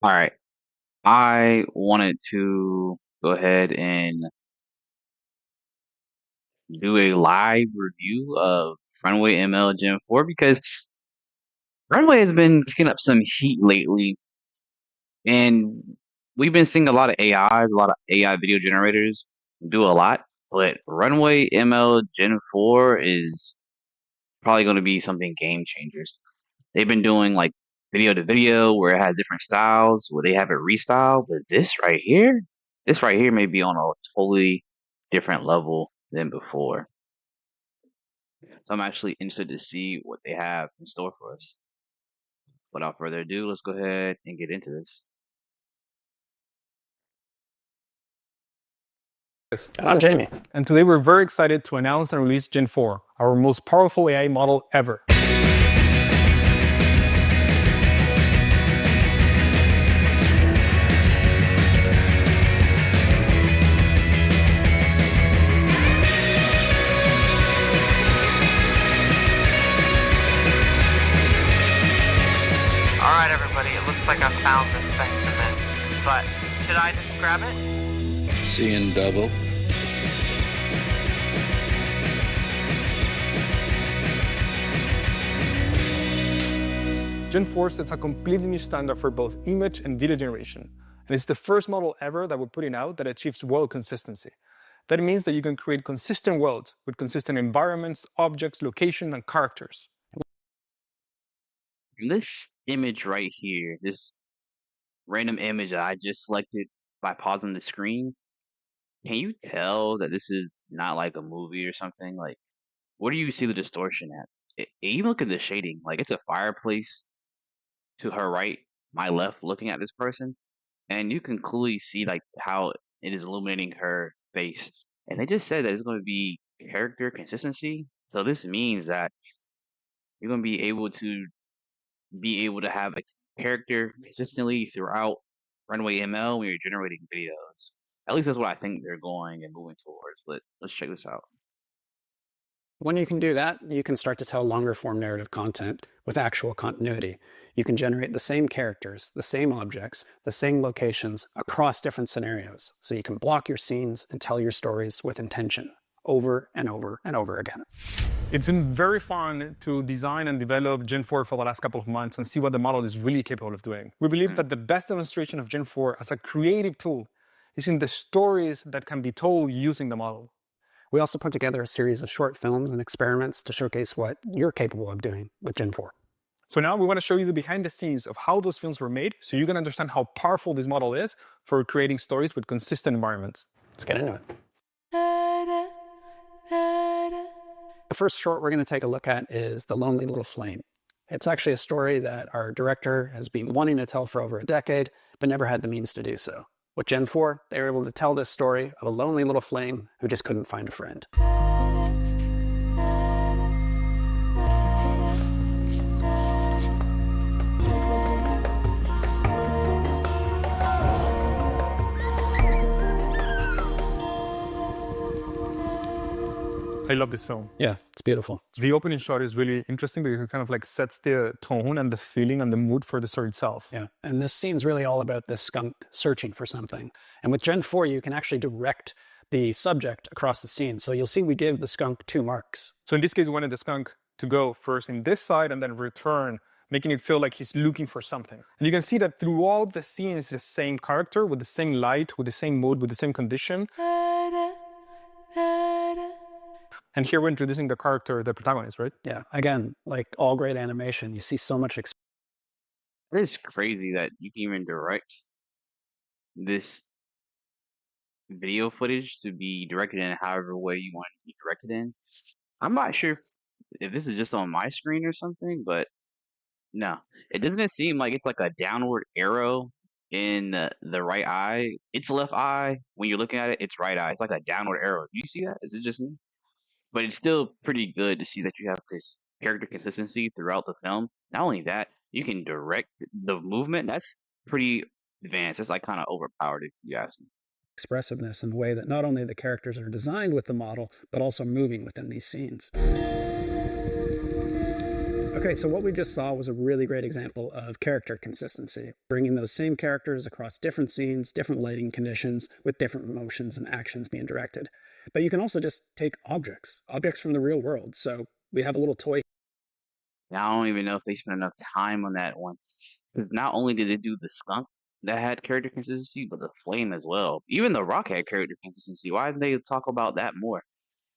All right. I wanted to go ahead and do a live review of Runway ML Gen 4 because Runway has been kicking up some heat lately, and we've been seeing a lot of AIs, a lot of AI video generators do a lot, but Runway ML Gen 4 is probably going to be something game changers. They've been doing like video to video where it has different styles, where they have it restyled, but this right here may be on a totally different level than before. So I'm actually interested to see what they have in store for us. Without further ado, let's go ahead and get into this. And I'm Jamie. And today we're very excited to announce and release Gen 4, our most powerful AI model ever. Alright everybody, it looks like I found this specimen, but should I just grab it? Seeing double. Gen 4 sets a completely new standard for both image and video generation, and it's the first model ever that we're putting out that achieves world consistency. That means that you can create consistent worlds with consistent environments, objects, location, and characters. This image right here, this random image that I just selected by pausing the screen, can you tell that this is not like a movie or something? Like, where do you see the distortion at? Even look at the shading. Like, it's a fireplace to her right, my left, looking at this person, and you can clearly see like how it is illuminating her face. And they just said that it's going to be character consistency. So this means that you're going to be able to have a character consistently throughout Runway ML when you're generating videos. At least that's what I think they're going and moving towards. But let's check this out. When you can do that, you can start to tell longer form narrative content with actual continuity. You can generate the same characters, the same objects, the same locations across different scenarios. So you can block your scenes and tell your stories with intention over and over and over again. It's been very fun to design and develop Gen 4 for the last couple of months and see what the model is really capable of doing. We believe that the best demonstration of Gen 4 as a creative tool is in the stories that can be told using the model. We also put together a series of short films and experiments to showcase what you're capable of doing with Gen 4. So now we want to show you the behind the scenes of how those films were made so you can understand how powerful this model is for creating stories with consistent environments. Let's get into it. The first short we're going to take a look at is The Lonely Little Flame. It's actually a story that our director has been wanting to tell for over a decade, but never had the means to do so. With Gen 4, they were able to tell this story of a lonely little flame who just couldn't find a friend. I love this film. Yeah, it's beautiful. The opening shot is really interesting because it kind of like sets the tone and the feeling and the mood for the story itself. Yeah, and this scene's really all about this skunk searching for something. And with Gen 4, you can actually direct the subject across the scene. So you'll see we give the skunk 2 marks. So in this case, we wanted the skunk to go first in this side and then return, making it feel like he's looking for something. And you can see that throughout the scene is the same character with the same light, with the same mood, with the same condition. And here we're introducing the character, the protagonist, right? Yeah, again, like all great animation, you see so much It's crazy that you can even direct this video footage to be directed in however way you want it to be directed in. I'm not sure if this is just on my screen or something, but no, it doesn't seem like it's like a downward arrow in the right eye. It's left eye. When you're looking at it, it's right eye. It's like a downward arrow. Do you see that? Is it just me? But it's still pretty good to see that you have this character consistency throughout the film. Not only that, you can direct the movement. That's pretty advanced. It's like kind of overpowered if you ask me. expressiveness in the way that not only the characters are designed with the model, but also moving within these scenes. Okay, so what we just saw was a really great example of character consistency, bringing those same characters across different scenes, different lighting conditions, with different emotions and actions being directed. But you can also just take objects from the real world. So we have a little toy. Now, I don't even know if they spent enough time on that one. Because not only did they do the skunk that had character consistency, but the flame as well. Even the rock had character consistency. Why didn't they talk about that more?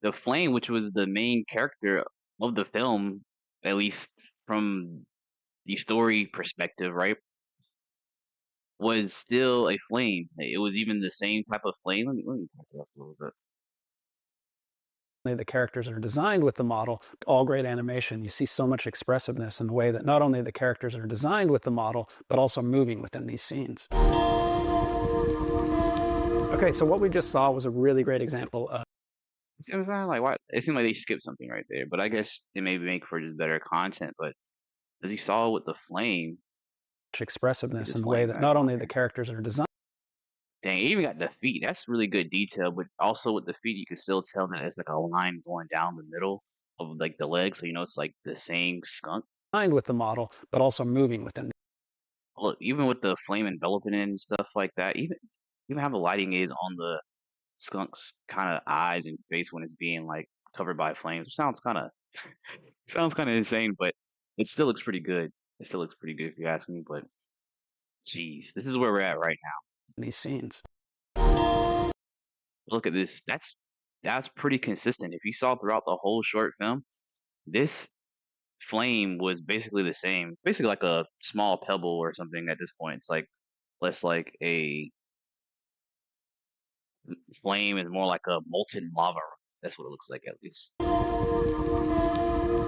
The flame, which was the main character of the film, at least from the story perspective, right, was still a flame. It was even the same type of flame. Let me back it up a little bit. The characters are designed with the model, all great animation. You see so much expressiveness in the way that not only the characters are designed with the model, but also moving within these scenes. Okay, so what we just saw was a really great example of It was kinda like, why? It seemed like they skipped something right there, but I guess they maybe make for just better content. But as you saw with the flame, get expressiveness this in the way flame that back not on only the here. characters are designed. Dang, it even got the feet. That's really good detail, but also with the feet, you can still tell that it's like a line going down the middle of like the leg, so you know it's like the same skunk. With the model, but also moving within. Look, even with the flame enveloping it and stuff like that, even how the lighting is on the skunk's kind of eyes and face when it's being like covered by flames. It sounds kind of insane, but it still looks pretty good. It still looks pretty good if you ask me. But geez, this is where we're at right now. These scenes. Look at this. That's pretty consistent. If you saw throughout the whole short film, this flame was basically the same. It's basically like a small pebble or something at this point. It's like less like a flame is more like a molten lava. That's what it looks like at least.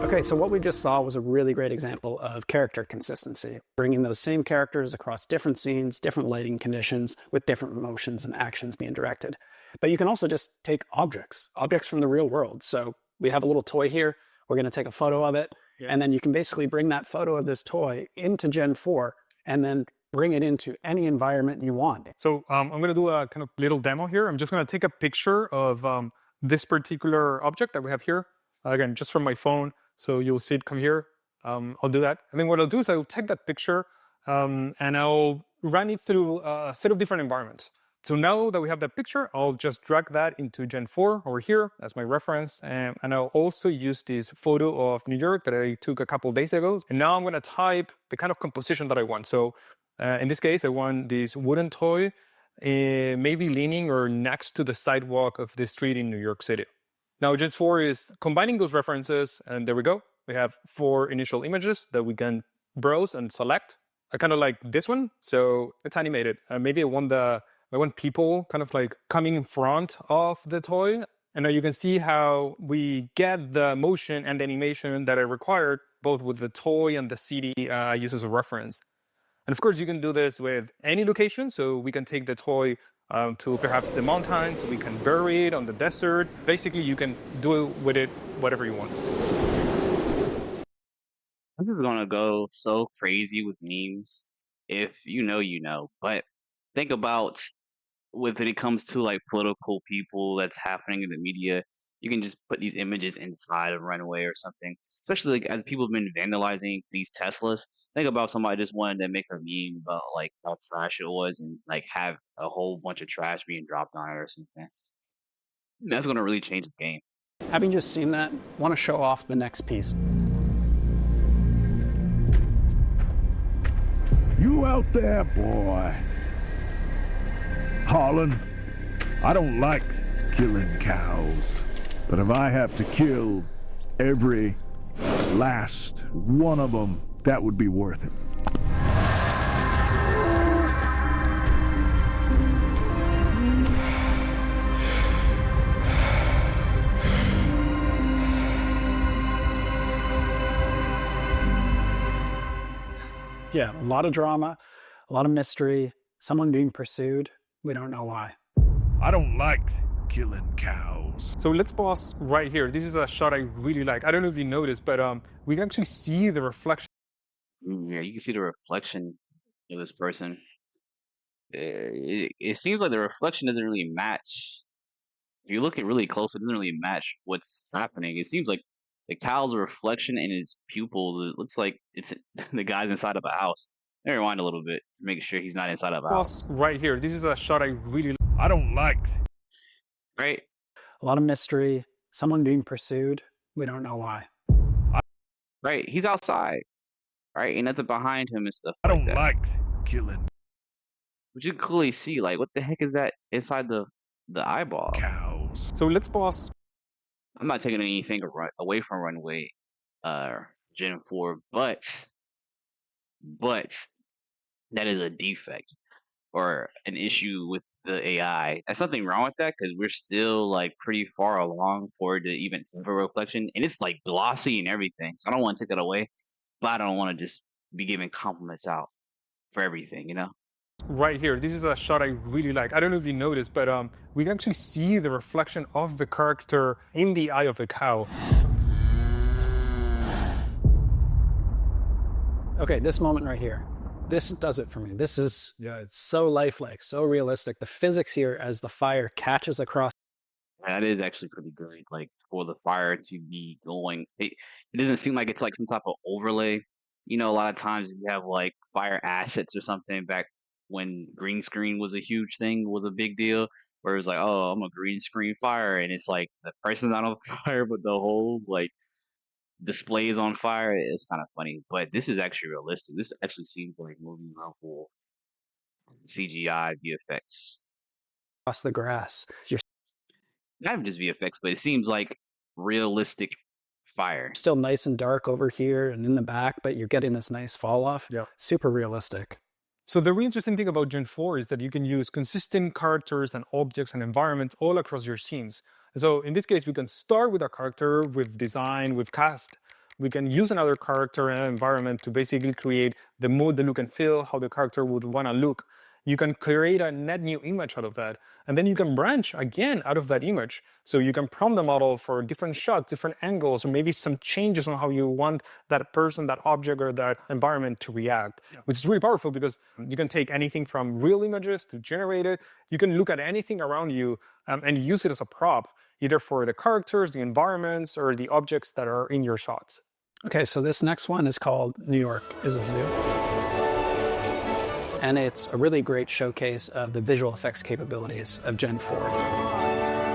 Okay, so what we just saw was a really great example of character consistency, bringing those same characters across different scenes, different lighting conditions, with different emotions and actions being directed. But you can also just take objects from the real world. So we have a little toy here. We're going to take a photo of it, and then you can basically bring that photo of this toy into Gen 4 and then bring it into any environment you want. So I'm going to do a kind of little demo here. I'm just going to take a picture of this particular object that we have here. Again, just from my phone. So you'll see it come here. I'll do that. And then what I'll do is I'll take that picture and I'll run it through a set of different environments. So now that we have that picture, I'll just drag that into Gen 4 over here as my reference. And I'll also use this photo of New York that I took a couple of days ago. And now I'm going to type the kind of composition that I want. So in this case, I want this wooden toy maybe leaning or next to the sidewalk of the street in New York City. Now, Gen-4 is combining those references, and there we go. We have 4 initial images that we can browse and select. I kind of like this one, so it's animated. Maybe I want people kind of like coming in front of the toy. And now you can see how we get the motion and the animation that I required, both with the toy and the city I use as a reference. And of course, you can do this with any location. So we can take the toy to perhaps the mountains. We can bury it on the desert. Basically, you can do with it whatever you want. This is gonna go so crazy with memes. If you know, you know. But think about when it comes to like political people that's happening in the media, you can just put these images inside of Runway or something. Especially like as people have been vandalizing these Teslas. Think about somebody just wanted to make a meme about like how trash it was and like have a whole bunch of trash being dropped on it or something. That's gonna really change the game. Having just seen that, want to show off the next piece. You out there, boy. Harlan, I don't like killing cows, but if I have to kill every last one of them, that would be worth it. Yeah, a lot of drama, a lot of mystery, someone being pursued. We don't know why. I don't like killing cows. So let's pause right here. This is a shot I really like. I don't know if you noticed, but we can actually see the reflection. Yeah, you can see the reflection of this person. It seems like the reflection doesn't really match. If you look at really close, it doesn't really match what's happening. It seems like The cow's reflection in his pupils, it looks like it's the guy's inside of a house. Let me rewind a little bit, making sure he's not inside of a house. Boss, right here. This is a shot I really I don't like. Right? A lot of mystery, someone being pursued. We don't know why. Right? He's outside. Right? Ain't nothing behind him and stuff I like don't that. like killing But you can clearly see, like, what the heck is that inside the eyeball? cows. So let's pause. I'm not taking anything away from Runway, Gen 4, but that is a defect or an issue with the AI. There's something wrong with that because we're still like pretty far along for it to even have a reflection, and it's like glossy and everything. So I don't want to take that away, but I don't want to just be giving compliments out for everything, you know? Right here. This is a shot I really like. I don't know if you noticed, but we can actually see the reflection of the character in the eye of the cow. Okay, this moment right here. This does it for me. This is it's so lifelike, so realistic. The physics here as the fire catches across. That is actually pretty good. Like for the fire to be going, it doesn't seem like it's like some type of overlay. You know, a lot of times you have like fire assets or something back when green screen was a huge thing, was a big deal, where it was like, oh, I'm a green screen fire, and it's like the person's not on fire, but the whole like display is on fire. It's kind of funny, but this is actually realistic. This actually seems like movie level CGI VFX. Across the grass. You're Not even just VFX, but it seems like realistic fire. still nice and dark over here and in the back, but you're getting this nice fall off. Yeah. Super realistic. So the really interesting thing about Gen 4 is that you can use consistent characters and objects and environments all across your scenes. So in this case, we can start with a character, with design, with cast. We can use another character and environment to basically create the mood, the look and feel, how the character would want to look. You can create a net new image out of that. And then you can branch again out of that image. So you can prompt the model for different shots, different angles, or maybe some changes on how you want that person, that object, or that environment to react, which is really powerful because you can take anything from real images to generated. You can look at anything around you and use it as a prop, either for the characters, the environments, or the objects that are in your shots. Okay, so this next one is called New York is a Zoo. And it's a really great showcase of the visual effects capabilities of Gen 4.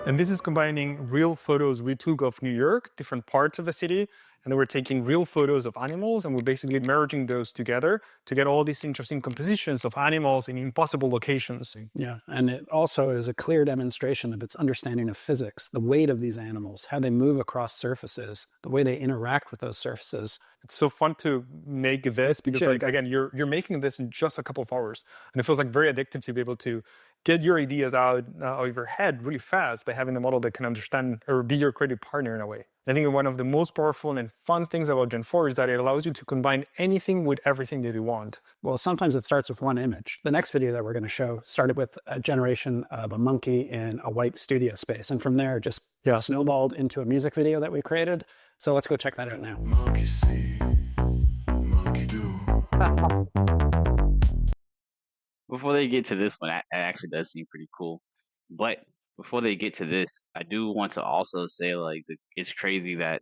And this is combining real photos we took of New York, different parts of the city, and then we're taking real photos of animals and we're basically merging those together to get all these interesting compositions of animals in impossible locations. Yeah, and it also is a clear demonstration of its understanding of physics, the weight of these animals, how they move across surfaces, the way they interact with those surfaces. It's so fun to make this because, like, again, you're making this in just a couple of hours, and it feels like very addictive to be able to get your ideas out of your head really fast by having the model that can understand or be your creative partner in a way. I think one of the most powerful and fun things about Gen 4 is that it allows you to combine anything with everything that you want. Well, sometimes it starts with one image. The next video that we're going to show started with a generation of a monkey in a white studio space, and from there just snowballed into a music video that we created. So let's go check that out now. Monkey see, monkey do. Before they get to this one, that actually does seem pretty cool. But before they get to this, I do want to also say, like, it's crazy that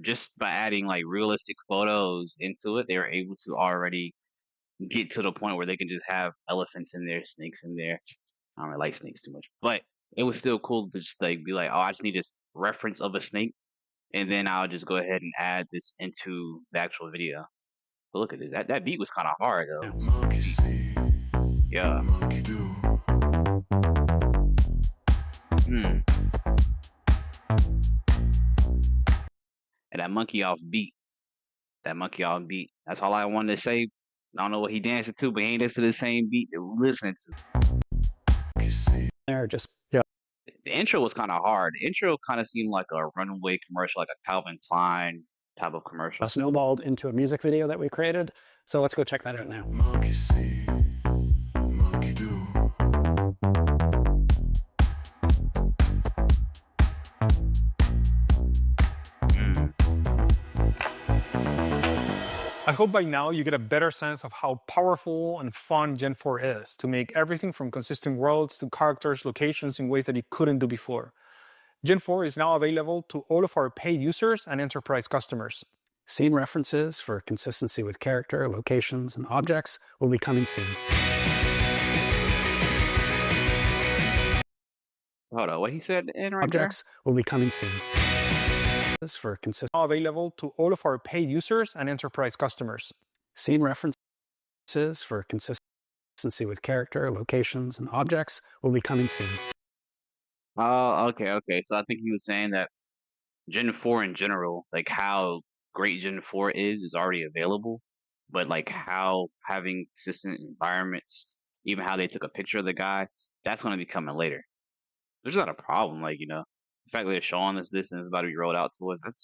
just by adding like realistic photos into it, they were able to already get to the point where they can just have elephants in there, snakes in there. I don't really like snakes too much, but it was still cool to just like be like, oh, I just need this reference of a snake, and then I'll just go ahead and add this into the actual video. But look at this. That beat was kind of hard though. Monkey see, Yeah. monkey do. Hmm. And that monkey off beat. That monkey off beat. That's all I wanted to say. I don't know what he dancing to, but he ain't dancing to the same beat that we're listening to. Monkey see. There, just The intro was kind of hard. The intro kind of seemed like a Runway commercial, like a Calvin Klein type of commercial. snowballed into a music video that we created. So let's go check that out now. Monkey see, monkey do. I hope by now you get a better sense of how powerful and fun Gen 4 is to make everything from consistent worlds to characters, locations in ways that you couldn't do before. Gen 4 is now available to all of our paid users and enterprise customers. Scene references for consistency with character, locations, and objects will be coming soon. Hold on, what he said in right Objects will be coming soon. For consistent Now available to all of our paid users and enterprise customers. Scene references for consistency with character, locations, and objects will be coming soon. there? Oh, okay. So I think he was saying that Gen 4 in general, like how great Gen 4 is already available, but like how having consistent environments, even how they took a picture of the guy, that's going to be coming later. There's not a problem, like, the fact that they're showing us this and it's about to be rolled out to us, that's